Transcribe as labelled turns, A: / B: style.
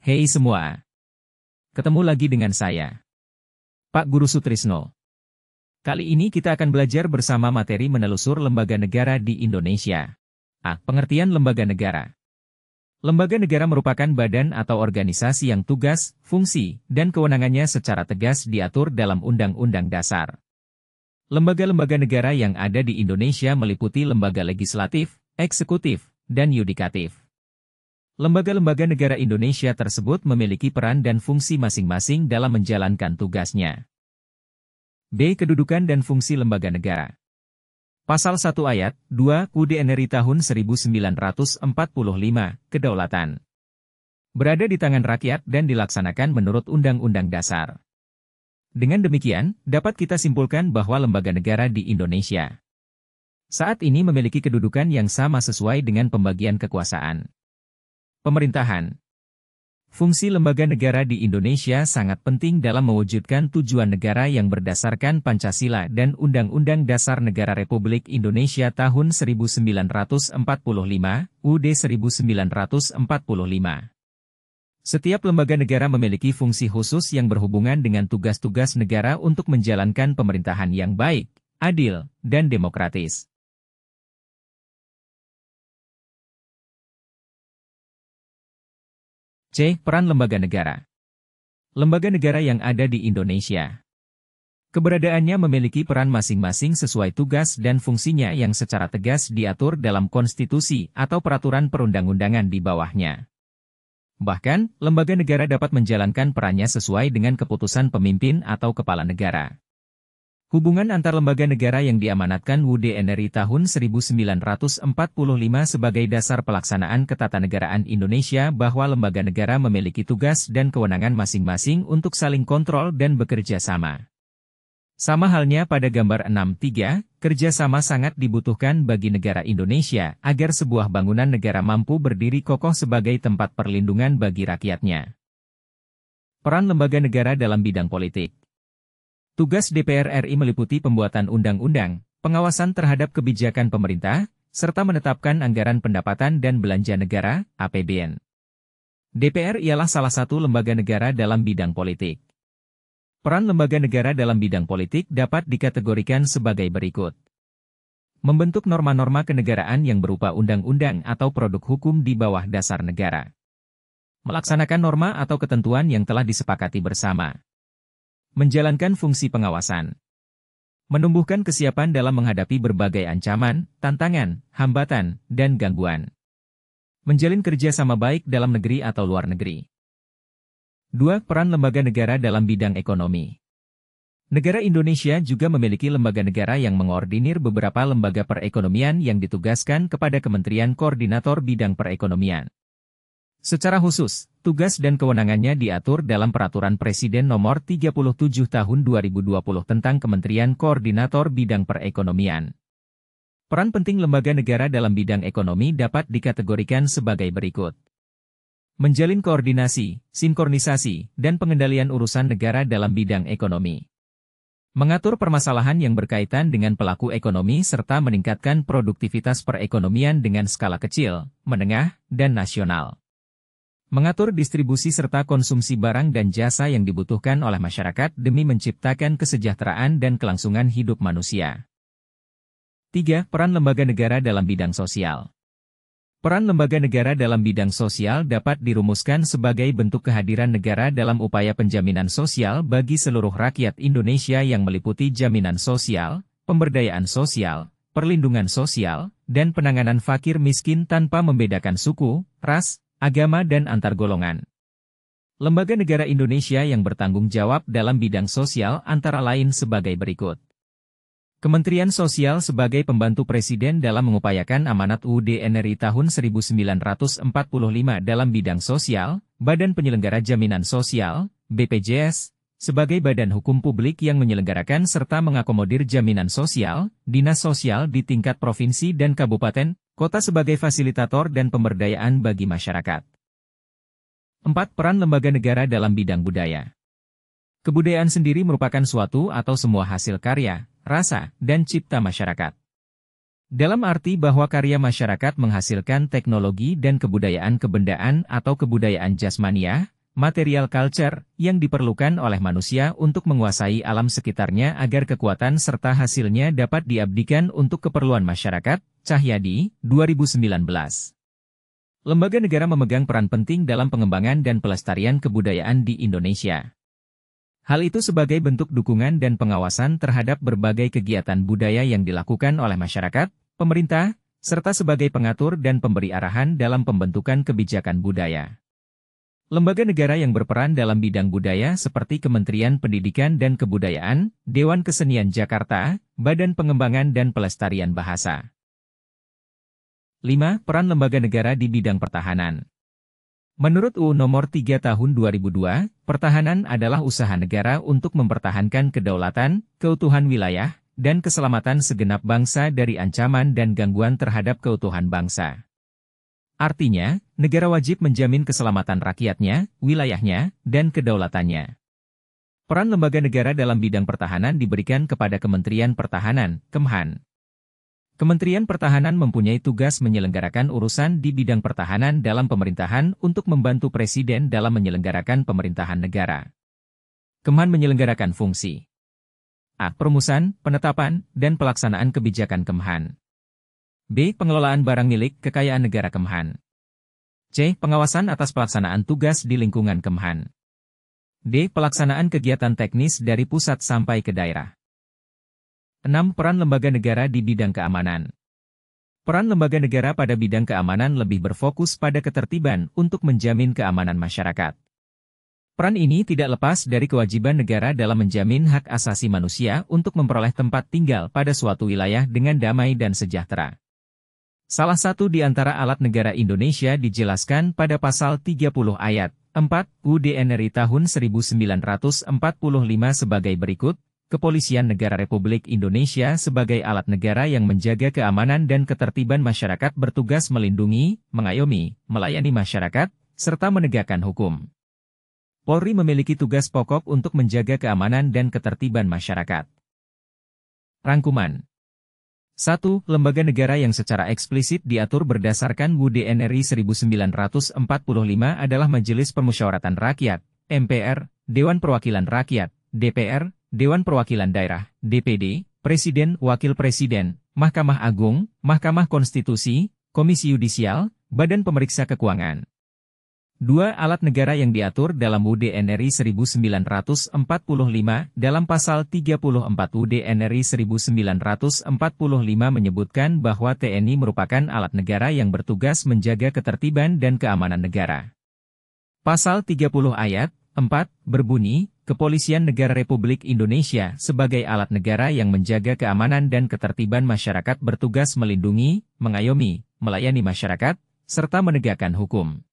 A: Hei semua, ketemu lagi dengan saya, Pak Guru Sutrisno. Kali ini kita akan belajar bersama materi menelusur lembaga negara di Indonesia. Pengertian lembaga negara. Lembaga negara merupakan badan atau organisasi yang tugas, fungsi, dan kewenangannya secara tegas diatur dalam Undang-Undang Dasar. Lembaga-lembaga negara yang ada di Indonesia meliputi lembaga legislatif, eksekutif, dan yudikatif. Lembaga-lembaga negara Indonesia tersebut memiliki peran dan fungsi masing-masing dalam menjalankan tugasnya. B. Kedudukan dan fungsi lembaga negara. Pasal 1 ayat 2 UUD NRI tahun 1945, Kedaulatan. Berada di tangan rakyat dan dilaksanakan menurut Undang-Undang Dasar. Dengan demikian, dapat kita simpulkan bahwa lembaga negara di Indonesia saat ini memiliki kedudukan yang sama sesuai dengan pembagian kekuasaan. Pemerintahan. Fungsi lembaga negara di Indonesia sangat penting dalam mewujudkan tujuan negara yang berdasarkan Pancasila dan Undang-Undang Dasar Negara Republik Indonesia tahun 1945, UUD 1945. Setiap lembaga negara memiliki fungsi khusus yang berhubungan dengan tugas-tugas negara untuk menjalankan pemerintahan yang baik, adil, dan demokratis. C. Peran lembaga negara. Lembaga negara yang ada di Indonesia. Keberadaannya memiliki peran masing-masing sesuai tugas dan fungsinya yang secara tegas diatur dalam konstitusi atau peraturan perundang-undangan di bawahnya. Bahkan, lembaga negara dapat menjalankan perannya sesuai dengan keputusan pemimpin atau kepala negara. Hubungan antar lembaga negara yang diamanatkan UUD NRI tahun 1945 sebagai dasar pelaksanaan ketatanegaraan Indonesia bahwa lembaga negara memiliki tugas dan kewenangan masing-masing untuk saling kontrol dan bekerja sama. Sama halnya pada gambar 6.3, kerjasama sangat dibutuhkan bagi negara Indonesia agar sebuah bangunan negara mampu berdiri kokoh sebagai tempat perlindungan bagi rakyatnya. Peran lembaga negara dalam bidang politik. Tugas DPR RI meliputi pembuatan undang-undang, pengawasan terhadap kebijakan pemerintah, serta menetapkan anggaran pendapatan dan belanja negara, APBN. DPR ialah salah satu lembaga negara dalam bidang politik. Peran lembaga negara dalam bidang politik dapat dikategorikan sebagai berikut. Membentuk norma-norma kenegaraan yang berupa undang-undang atau produk hukum di bawah dasar negara. Melaksanakan norma atau ketentuan yang telah disepakati bersama. Menjalankan fungsi pengawasan. Menumbuhkan kesiapan dalam menghadapi berbagai ancaman, tantangan, hambatan, dan gangguan. Menjalin kerjasama baik dalam negeri atau luar negeri. 2. Peran lembaga negara dalam bidang ekonomi. Negara Indonesia juga memiliki lembaga negara yang mengordinir beberapa lembaga perekonomian yang ditugaskan kepada Kementerian Koordinator Bidang Perekonomian. Secara khusus, tugas dan kewenangannya diatur dalam Peraturan Presiden Nomor 37 Tahun 2020 tentang Kementerian Koordinator Bidang Perekonomian. Peran penting lembaga negara dalam bidang ekonomi dapat dikategorikan sebagai berikut. Menjalin koordinasi, sinkronisasi, dan pengendalian urusan negara dalam bidang ekonomi. Mengatur permasalahan yang berkaitan dengan pelaku ekonomi serta meningkatkan produktivitas perekonomian dengan skala kecil, menengah, dan nasional. Mengatur distribusi serta konsumsi barang dan jasa yang dibutuhkan oleh masyarakat demi menciptakan kesejahteraan dan kelangsungan hidup manusia. 3. Peran lembaga negara dalam bidang sosial. Peran lembaga negara dalam bidang sosial dapat dirumuskan sebagai bentuk kehadiran negara dalam upaya penjaminan sosial bagi seluruh rakyat Indonesia yang meliputi jaminan sosial, pemberdayaan sosial, perlindungan sosial, dan penanganan fakir miskin tanpa membedakan suku, ras, agama dan antar golongan. Lembaga negara Indonesia yang bertanggung jawab dalam bidang sosial antara lain sebagai berikut. Kementerian Sosial sebagai pembantu Presiden dalam mengupayakan amanat UUD NRI tahun 1945 dalam bidang sosial, Badan Penyelenggara Jaminan Sosial, BPJS, sebagai badan hukum publik yang menyelenggarakan serta mengakomodir jaminan sosial, dinas sosial di tingkat provinsi dan kabupaten, kota sebagai fasilitator dan pemberdayaan bagi masyarakat. 4. Peran lembaga negara dalam bidang budaya. Kebudayaan sendiri merupakan suatu atau semua hasil karya, rasa, dan cipta masyarakat. Dalam arti bahwa karya masyarakat menghasilkan teknologi dan kebudayaan kebendaan atau kebudayaan jasmania, material culture, yang diperlukan oleh manusia untuk menguasai alam sekitarnya agar kekuatan serta hasilnya dapat diabdikan untuk keperluan masyarakat. Cahyadi, 2019. Lembaga negara memegang peran penting dalam pengembangan dan pelestarian kebudayaan di Indonesia. Hal itu sebagai bentuk dukungan dan pengawasan terhadap berbagai kegiatan budaya yang dilakukan oleh masyarakat, pemerintah, serta sebagai pengatur dan pemberi arahan dalam pembentukan kebijakan budaya. Lembaga negara yang berperan dalam bidang budaya seperti Kementerian Pendidikan dan Kebudayaan, Dewan Kesenian Jakarta, Badan Pengembangan dan Pelestarian Bahasa. 5. Peran lembaga negara di bidang pertahanan. Menurut UU Nomor 3 Tahun 2002, pertahanan adalah usaha negara untuk mempertahankan kedaulatan, keutuhan wilayah, dan keselamatan segenap bangsa dari ancaman dan gangguan terhadap keutuhan bangsa. Artinya, negara wajib menjamin keselamatan rakyatnya, wilayahnya, dan kedaulatannya. Peran lembaga negara dalam bidang pertahanan diberikan kepada Kementerian Pertahanan, Kemhan. Kementerian Pertahanan mempunyai tugas menyelenggarakan urusan di bidang pertahanan dalam pemerintahan untuk membantu Presiden dalam menyelenggarakan pemerintahan negara. Kemhan menyelenggarakan fungsi A. Perumusan, penetapan, dan pelaksanaan kebijakan Kemhan. B. Pengelolaan barang milik kekayaan negara Kemhan. C. Pengawasan atas pelaksanaan tugas di lingkungan Kemhan. D. Pelaksanaan kegiatan teknis dari pusat sampai ke daerah. 6. Peran lembaga negara di bidang keamanan. Peran lembaga negara pada bidang keamanan lebih berfokus pada ketertiban untuk menjamin keamanan masyarakat. Peran ini tidak lepas dari kewajiban negara dalam menjamin hak asasi manusia untuk memperoleh tempat tinggal pada suatu wilayah dengan damai dan sejahtera. Salah satu di antara alat negara Indonesia dijelaskan pada pasal 30 ayat 4 UUD RI tahun 1945 sebagai berikut. Kepolisian Negara Republik Indonesia sebagai alat negara yang menjaga keamanan dan ketertiban masyarakat bertugas melindungi, mengayomi, melayani masyarakat, serta menegakkan hukum. Polri memiliki tugas pokok untuk menjaga keamanan dan ketertiban masyarakat. Rangkuman 1. Lembaga negara yang secara eksplisit diatur berdasarkan UUD RI 1945 adalah Majelis Permusyawaratan Rakyat, MPR, Dewan Perwakilan Rakyat, DPR, Dewan Perwakilan Daerah, DPD, Presiden, Wakil Presiden, Mahkamah Agung, Mahkamah Konstitusi, Komisi Yudisial, Badan Pemeriksa Keuangan. 2. Alat negara yang diatur dalam UUD RI 1945 dalam pasal 34 UUD RI 1945 menyebutkan bahwa TNI merupakan alat negara yang bertugas menjaga ketertiban dan keamanan negara. Pasal 30 ayat 4 berbunyi, Kepolisian Negara Republik Indonesia sebagai alat negara yang menjaga keamanan dan ketertiban masyarakat bertugas melindungi, mengayomi, melayani masyarakat, serta menegakkan hukum.